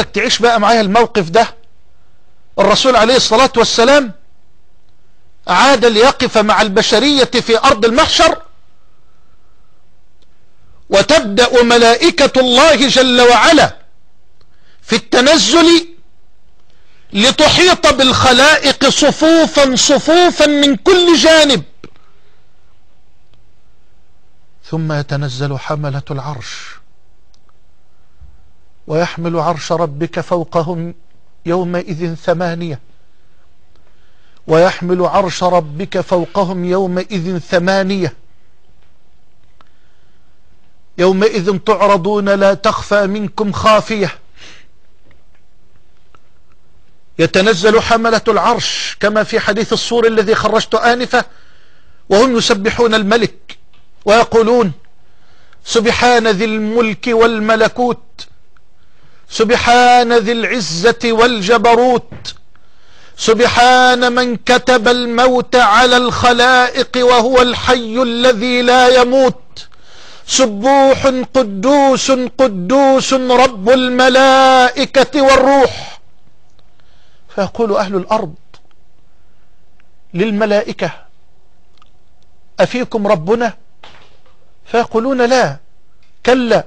تعيش بقى معايا الموقف ده. الرسول عليه الصلاة والسلام عاد ليقف مع البشرية في أرض المحشر، وتبدأ ملائكة الله جل وعلا في التنزل لتحيط بالخلائق صفوفا صفوفا من كل جانب، ثم يتنزل حملة العرش ويحمل عرش ربك فوقهم يومئذ 8، ويحمل عرش ربك فوقهم يومئذ 8. يومئذ تعرضون لا تخفى منكم خافية. يتنزل حملة العرش كما في حديث الصور الذي خرجت آنفة، وهم يسبحون الملك ويقولون: سبحان ذي الملك والملكوت، سبحان ذي العزة والجبروت، سبحان من كتب الموت على الخلائق وهو الحي الذي لا يموت، سبوح قدوس قدوس رب الملائكة والروح. فيقول أهل الأرض للملائكة: أفيكم ربنا؟ فيقولون: لا، كلا،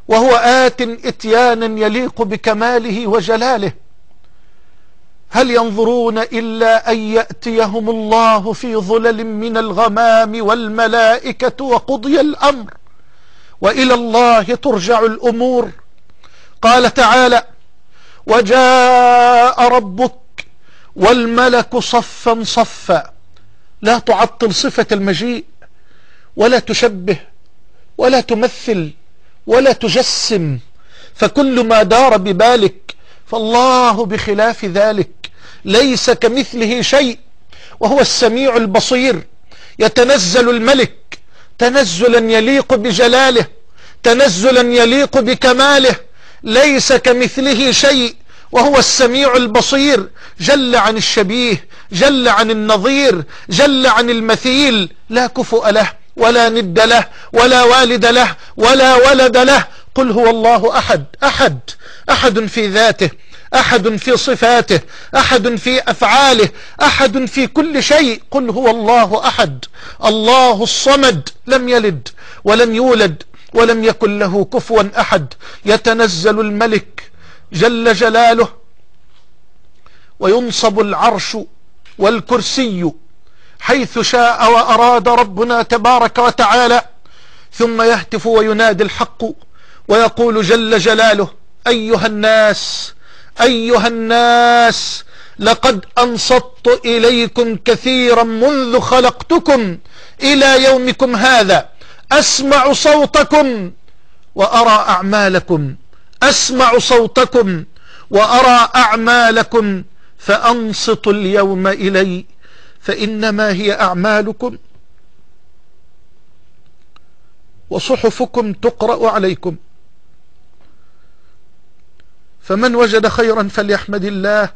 وهو آت إتيانا يليق بكماله وجلاله. هل ينظرون إلا أن يأتيهم الله في ظلل من الغمام والملائكة وقضي الأمر وإلى الله ترجع الأمور. قال تعالى: وجاء ربك والملك صفا صفا. لا تعطل صفة المجيء، ولا تشبه، ولا تمثل، ولا تجسم، فكل ما دار ببالك، فالله بخلاف ذلك، ليس كمثله شيء وهو السميع البصير. يتنزل الملك تنزلا يليق بجلاله، تنزلا يليق بكماله، ليس كمثله شيء وهو السميع البصير. جل عن الشبيه، جل عن النظير، جل عن المثيل، لا كفؤ له ولا ند له ولا والد له ولا ولد له. قل هو الله أحد، أحد، أحد في ذاته، أحد في صفاته، أحد في أفعاله، أحد في كل شيء. قل هو الله أحد، الله الصمد، لم يلد ولم يولد ولم يكن له كفوا أحد. يتنزل الملك جل جلاله وينصب العرش والكرسي حيث شاء وأراد ربنا تبارك وتعالى، ثم يهتف وينادي الحق ويقول جل جلاله: أيها الناس، أيها الناس، لقد أنصت إليكم كثيرا منذ خلقتكم إلى يومكم هذا، أسمع صوتكم وأرى أعمالكم، أسمع صوتكم وأرى أعمالكم، فأنصتوا اليوم إلي فإنما هي أعمالكم وصحفكم تقرأ عليكم. فمن وجد خيرا فليحمد الله،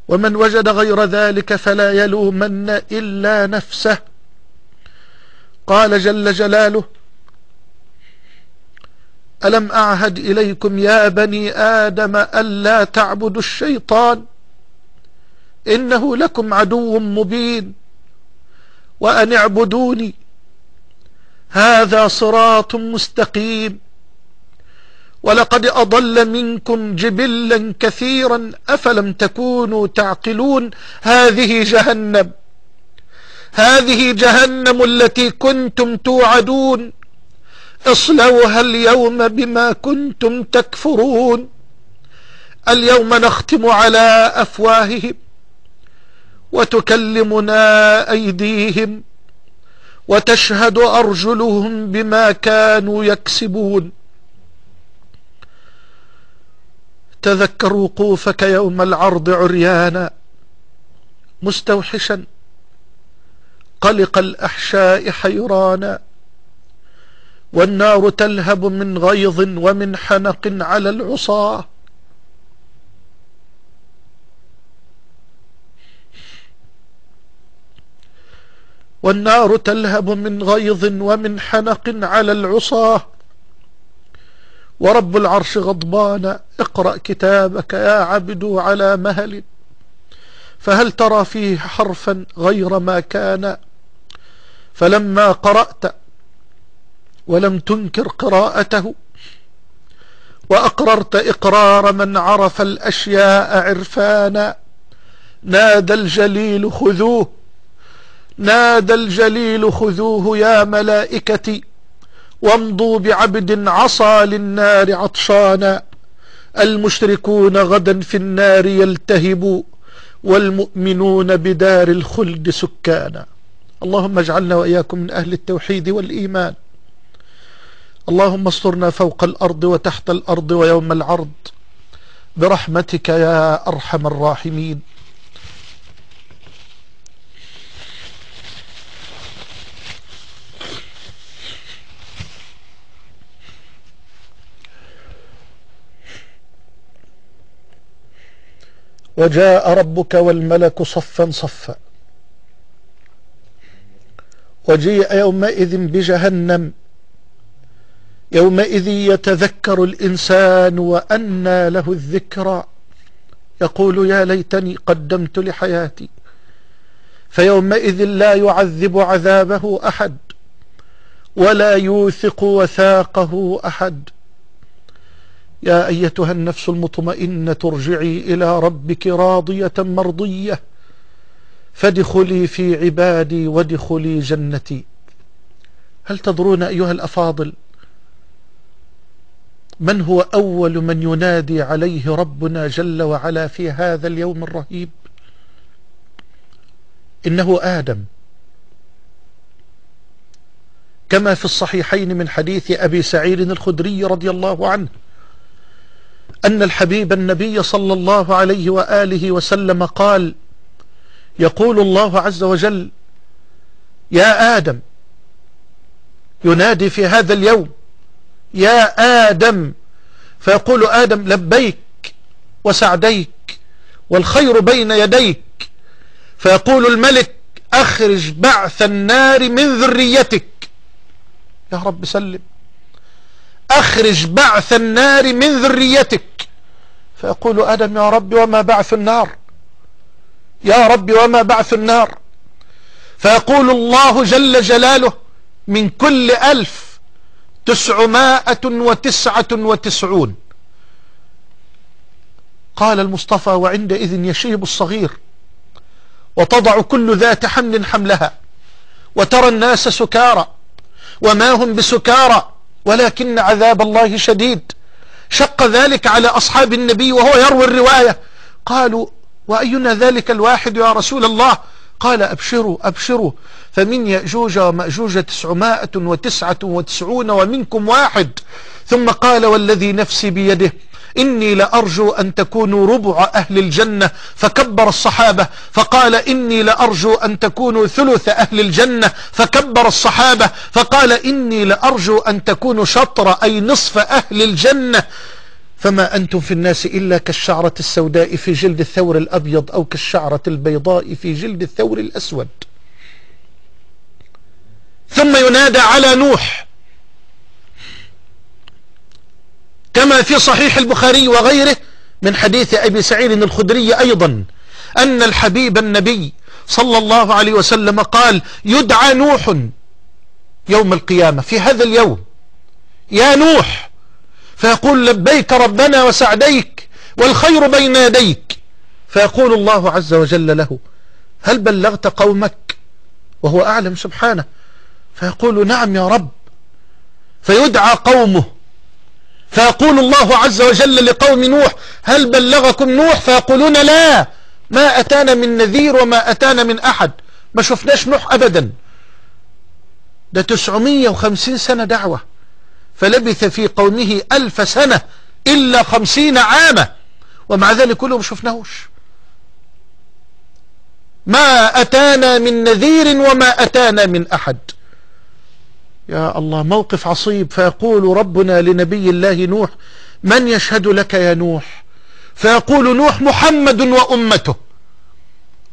ومن وجد غير ذلك فلا يلومن إلا نفسه. قال جل جلاله: ألم أعهد إليكم يا بني آدم ألا تعبدوا الشيطان إنه لكم عدو مبين وأن اعبدوني هذا صراط مستقيم. ولقد أضل منكم جبلا كثيرا أفلم تكونوا تعقلون. هذه جهنم، هذه جهنم التي كنتم توعدون، اصلوها اليوم بما كنتم تكفرون. اليوم نختم على أفواههم وتكلمنا أيديهم وتشهد أرجلهم بما كانوا يكسبون. تذكر وقوفك يوم العرض عريانا مستوحشا قلق الأحشاء حيرانا، والنار تلهب من غيظ ومن حنق على العصاة. والنار تلهب من غيظ ومن حنق على العصاة. ورب العرش غضبان. اقرأ كتابك يا عبد على مهل، فهل ترى فيه حرفا غير ما كان؟ فلما قرأت ولم تنكر قراءته، وأقررت إقرار من عرف الأشياء عرفانا، نادى الجليل خذوه، نادى الجليل خذوه يا ملائكتي، وامضوا بعبد عصى للنار عطشانا. المشركون غدا في النار يلتهبوا، والمؤمنون بدار الخلد سكانا. اللهم اجعلنا وإياكم من أهل التوحيد والإيمان. اللهم استرنا فوق الأرض وتحت الأرض ويوم العرض برحمتك يا أرحم الراحمين. وجاء ربك والملك صفا صفا، وجيء يومئذ بجهنم، يومئذ يتذكر الإنسان وأنى له الذكرى، يقول يا ليتني قدمت لحياتي. فيومئذ لا يعذب عذابه أحد، ولا يوثق وثاقه أحد. يا أيتها النفس المطمئنة ارجعي إلى ربك راضية مرضية، فادخلي في عبادي وادخلي جنتي. هل تدرون أيها الأفاضل من هو أول من ينادي عليه ربنا جل وعلا في هذا اليوم الرهيب؟ إنه آدم، كما في الصحيحين من حديث أبي سعيد الخدري رضي الله عنه أن الحبيب النبي صلى الله عليه وآله وسلم قال: يقول الله عز وجل: يا آدم، ينادي في هذا اليوم: يا آدم، فيقول آدم: لبيك وسعديك والخير بين يديك. فيقول الملك: أخرج بعث النار من ذريتك. يا رب سلم. أخرج بعث النار من ذريتك. فيقول آدم: يا رب وما بعث النار؟ يا رب وما بعث النار؟ فيقول الله جل جلاله: من كل 1999. قال المصطفى: وعندئذ يشيب الصغير، وتضع كل ذات حمل حملها، وترى الناس سكارى وما هم بسكارى ولكن عذاب الله شديد. شق ذلك على أصحاب النبي وهو يروي الرواية. قالوا: وأينا ذلك الواحد يا رسول الله؟ قال: أبشروا أبشروا، فمن يأجوج ومأجوج 999 ومنكم واحد. ثم قال: والذي نفسي بيده إني لأرجو أن تكونوا ربع أهل الجنة. فكبر الصحابة فقال: إني لأرجو أن تكونوا ثلث أهل الجنة. فكبر الصحابة فقال: إني لأرجو أن تكونوا شطر أي نصف أهل الجنة. فما أنتم في الناس إلا كالشعرة السوداء في جلد الثور الأبيض، أو كالشعرة البيضاء في جلد الثور الأسود. ثم ينادى على نوح، كما في صحيح البخاري وغيره من حديث أبي سعيد الخدري أيضا أن الحبيب النبي صلى الله عليه وسلم قال: يدعى نوح يوم القيامة في هذا اليوم: يا نوح، فيقول: لبيك ربنا وسعديك والخير بين يديك. فيقول الله عز وجل له: هل بلغت قومك؟ وهو أعلم سبحانه. فيقول: نعم يا رب. فيدعى قومه، فيقول الله عز وجل لقوم نوح: هل بلغكم نوح؟ فيقولون: لا، ما أتانا من نذير وما أتانا من أحد، ما شفناش نوح أبدا. ده 950 سنة دعوة، فلبث في قومه 1000 سنة إلا 50 عاما، ومع ذلك كله ما شفناهوش. ما أتانا من نذير وما أتانا من أحد. يا الله، موقف عصيب. فيقول ربنا لنبي الله نوح: من يشهد لك يا نوح؟ فيقول نوح: محمد وأمته.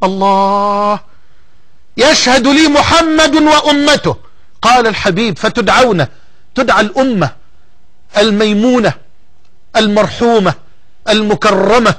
الله، يشهد لي محمد وأمته. قال الحبيب: فتدعون، تدعى الأمة الميمونة المرحومة المكرمة